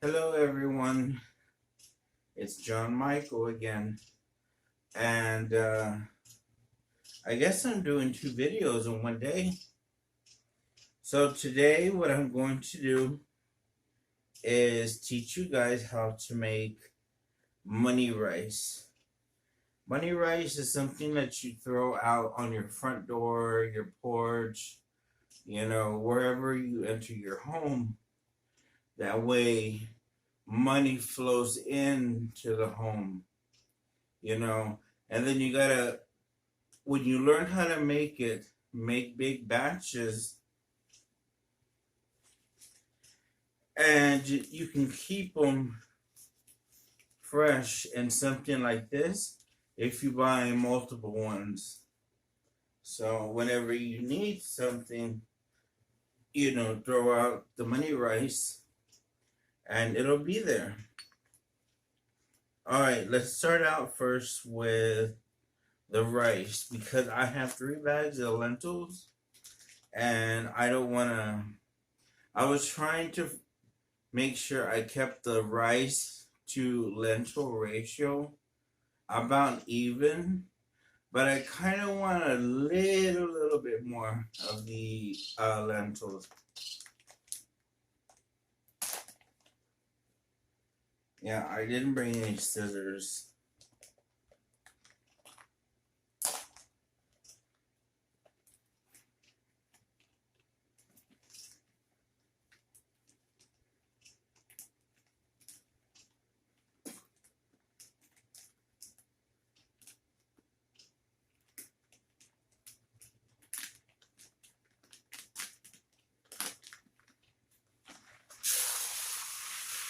Hello everyone, it's John Michael again, and I guess I'm doing two videos in one day. So today what I'm going to do is teach you guys how to make money rice. Money rice is something that you throw out on your front door, your porch, wherever you enter your home. That way money flows into the home, you know, and then you gotta when you learn how to make it, make big batches, and you can keep them fresh in something like this if you buy multiple ones. So whenever you need something, throw out the money rice and it'll be there. All right, let's start out first with the rice because I have 3 bags of lentils and I don't want to. I was trying to make sure I kept the rice to lentil ratio about even, but I kind of want a little bit more of the lentils. Yeah, I didn't bring any scissors.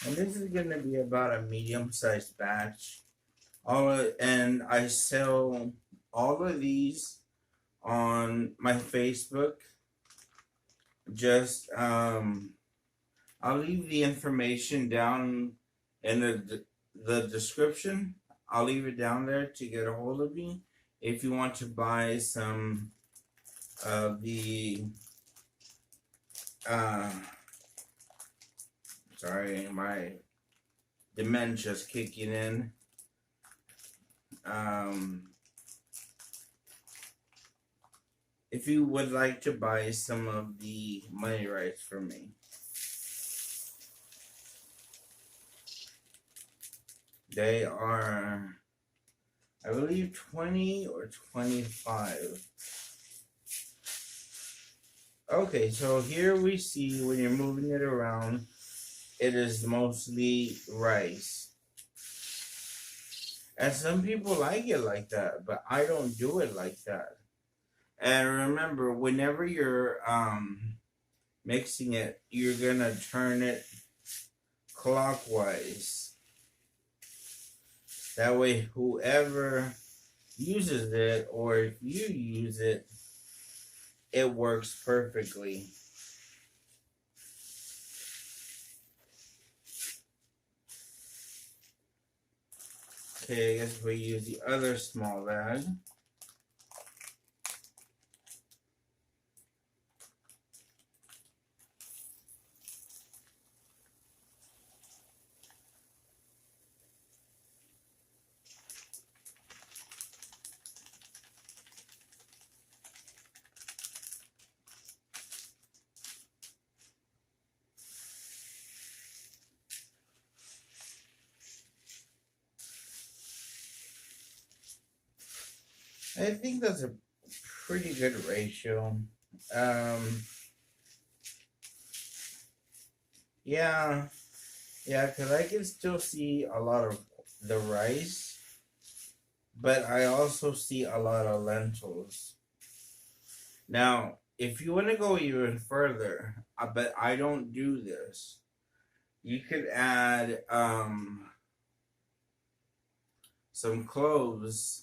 And this is going to be about a medium-sized batch. And I sell all of these on my Facebook. Just I'll leave the information down in the description. I'll leave it down there to get a hold of me if you want to buy some of the sorry, my dementia's kicking in. If you would like to buy some of the money rice from me. They are, I believe, 20 or 25. Okay, so here we see when you're moving it around, it is mostly rice. And some people like it like that, but I don't do it like that. And remember, whenever you're mixing it, you're gonna turn it clockwise. That way, whoever uses it, or if you use it, it works perfectly. Okay, I guess we use the other small bag. I think that's a pretty good ratio. Yeah, because I can still see a lot of the rice, but I also see a lot of lentils. Now, if you want to go even further, but I don't do this, you could add some cloves.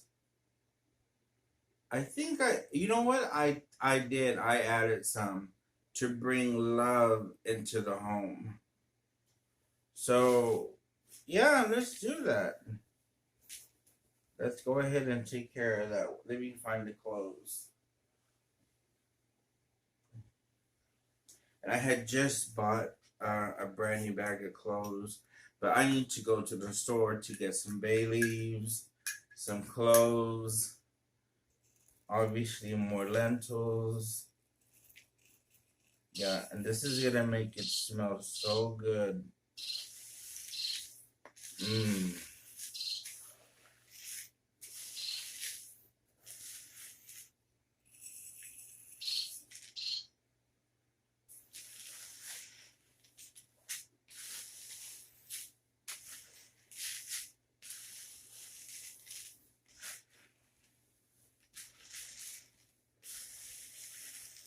I think you know what I did? I added some to bring love into the home. So, yeah, let's do that. Let's go ahead and take care of that. Let me find the clothes. And I had just bought a brand new bag of clothes. But I need to go to the store to get some bay leaves, some cloves, obviously more lentils. Yeah, and this is gonna make it smell so good. Mmm.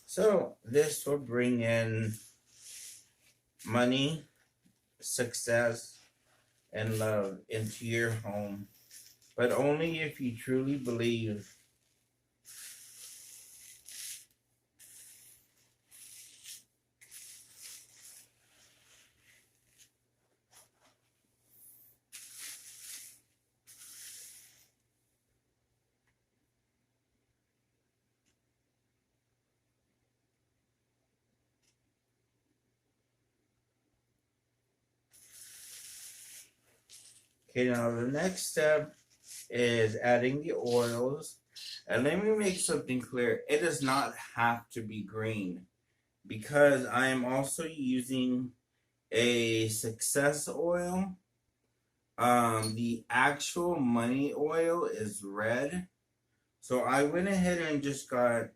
So this will bring in money, success, and love into your home, but only if you truly believe. Okay, now the next step is adding the oils. And let me make something clear. It does not have to be green because I am also using a success oil. The actual money oil is red. So I went ahead and just got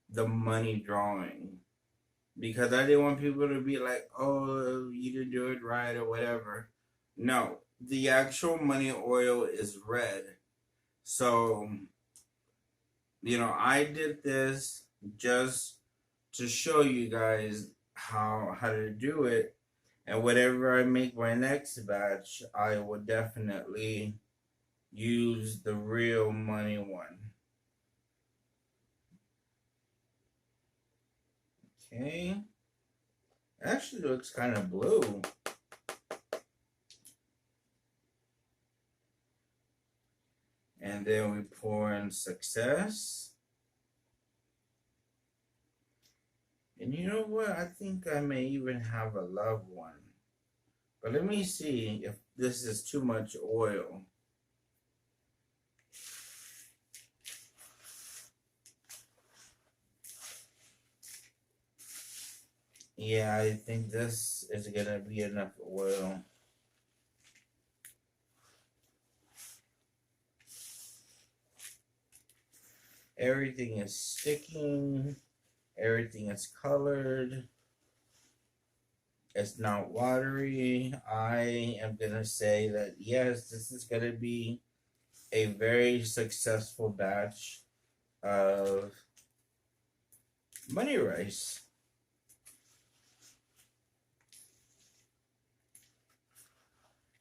the money drawing because I didn't want people to be like, oh, you didn't do it right or whatever. No, the actual money oil is red. So, I did this just to show you guys how to do it. And whatever I make my next batch, I will definitely use the real money one. Okay. Actually looks kind of blue. And then we pour in success. And you know what? I think I may even have a love one. But let me see if this is too much oil. Yeah, I think this is gonna be enough oil. Everything is sticking. Everything is colored. It's not watery. I am gonna say that yes, this is gonna be a very successful batch of money rice.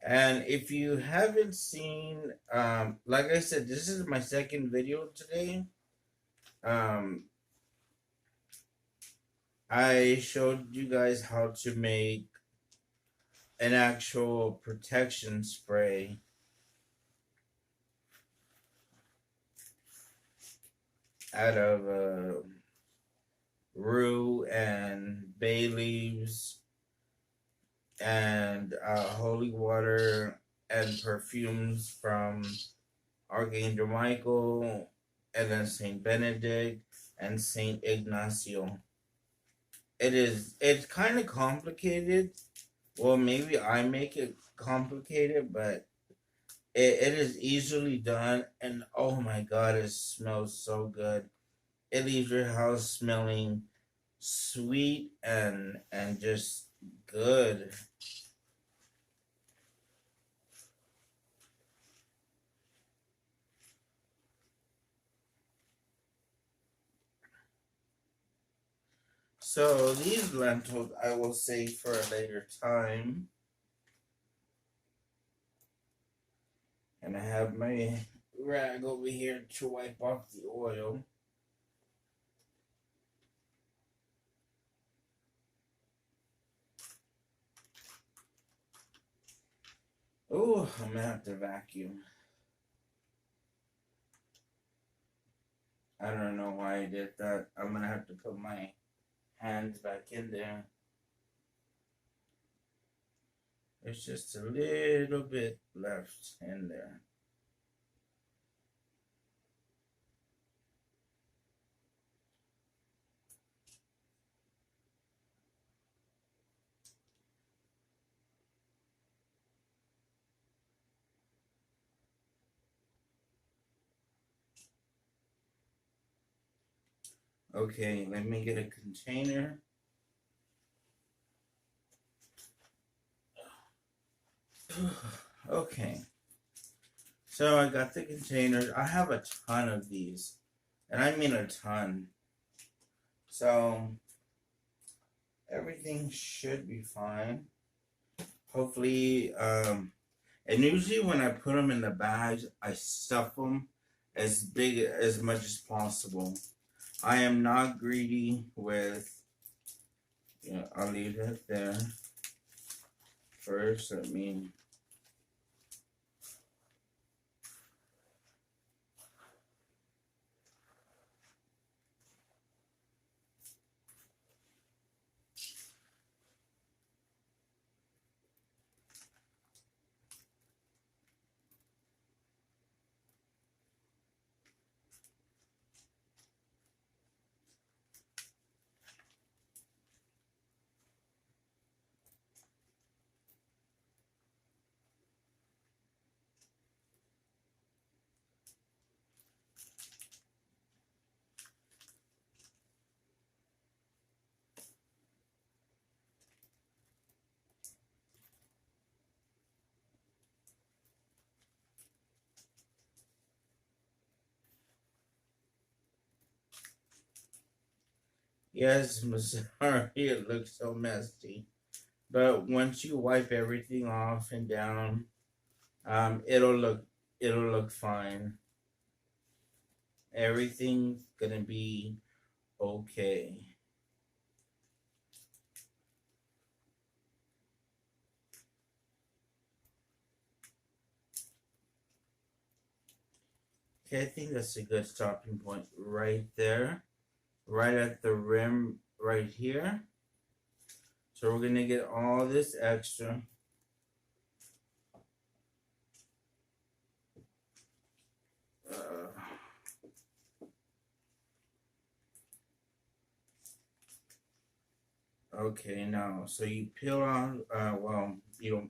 And if you haven't seen, like I said, this is my second video today. I showed you guys how to make an actual protection spray out of rue and bay leaves and holy water and perfumes from Archangel Michael and then Saint Benedict and Saint Ignacio. It's kind of complicated. Well, maybe I make it complicated, but it is easily done. And oh my god, it smells so good. It leaves your house smelling sweet and just good. So these lentils I will save for a later time. And I have my rag over here to wipe off the oil. Oh, I'm gonna have to vacuum. I don't know why I did that. I'm gonna have to put my hands back in there. There's just a little bit left in there. Okay, let me get a container. Okay, so I got the containers. I have a ton of these, and I mean a ton. So everything should be fine. Hopefully, and usually when I put them in the bags, I stuff them as much as possible. I am not greedy with. Yeah, I'll leave that there. First, let me. Yes, I'm sorry, it looks so messy. But once you wipe everything off and down, it'll look fine. Everything's gonna be okay. Okay, I think that's a good stopping point right there, right at the rim, right here. So we're gonna get all this extra. Okay, now so you peel off. Well, you don't.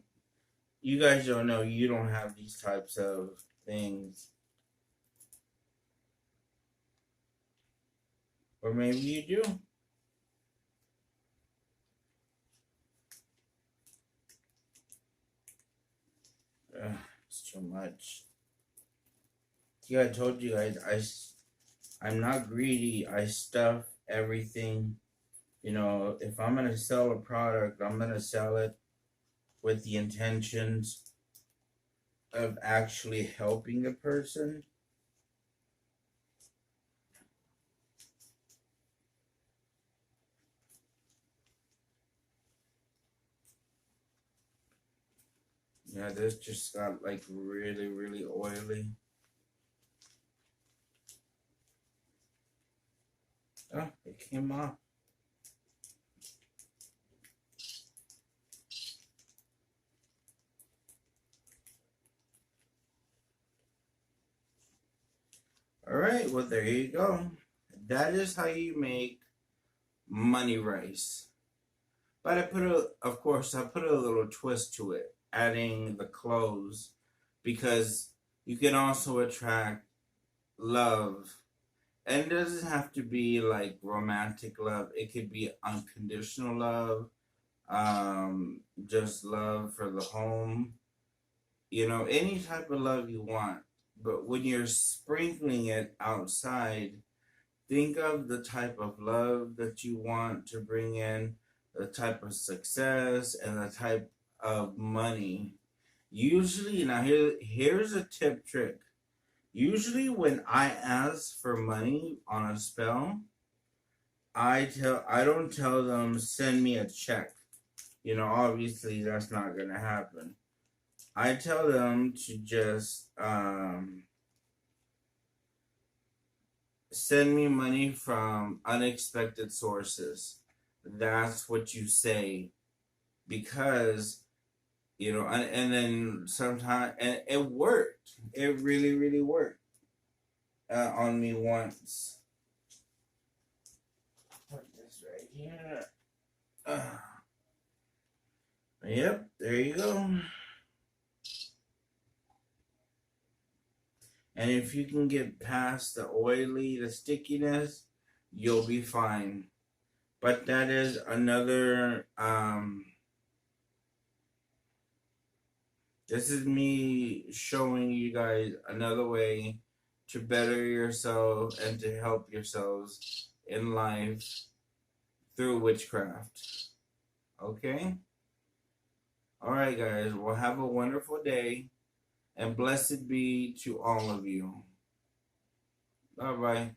You guys don't know. You don't have these types of things, or maybe you do. It's too much. Yeah, I told you I'm not greedy. I stuff everything. You know, if I'm gonna sell a product, I'm gonna sell it with the intentions of actually helping the person. Yeah, this just got like really, really oily. Oh, it came off. All right, well, there you go. That is how you make money rice. But of course, I put a little twist to it, adding the cloves, because you can also attract love. And it doesn't have to be like romantic love. It could be unconditional love, just love for the home. You know, any type of love you want. But when you're sprinkling it outside, think of the type of love that you want to bring in, the type of success, and the type of money. Usually, now here's a tip trick. Usually, when I ask for money on a spell, I don't tell them send me a check. You know, obviously that's not gonna happen. I tell them to just send me money from unexpected sources. That's what you say, because and then sometimes, and it worked. It really, really worked on me once. Put this right here. Yep, there you go. And if you can get past the stickiness, you'll be fine. But that is another, this is me showing you guys another way to better yourself and to help yourselves in life through witchcraft. Okay? Alright, guys. Well, have a wonderful day. And blessed be to all of you. Bye-bye.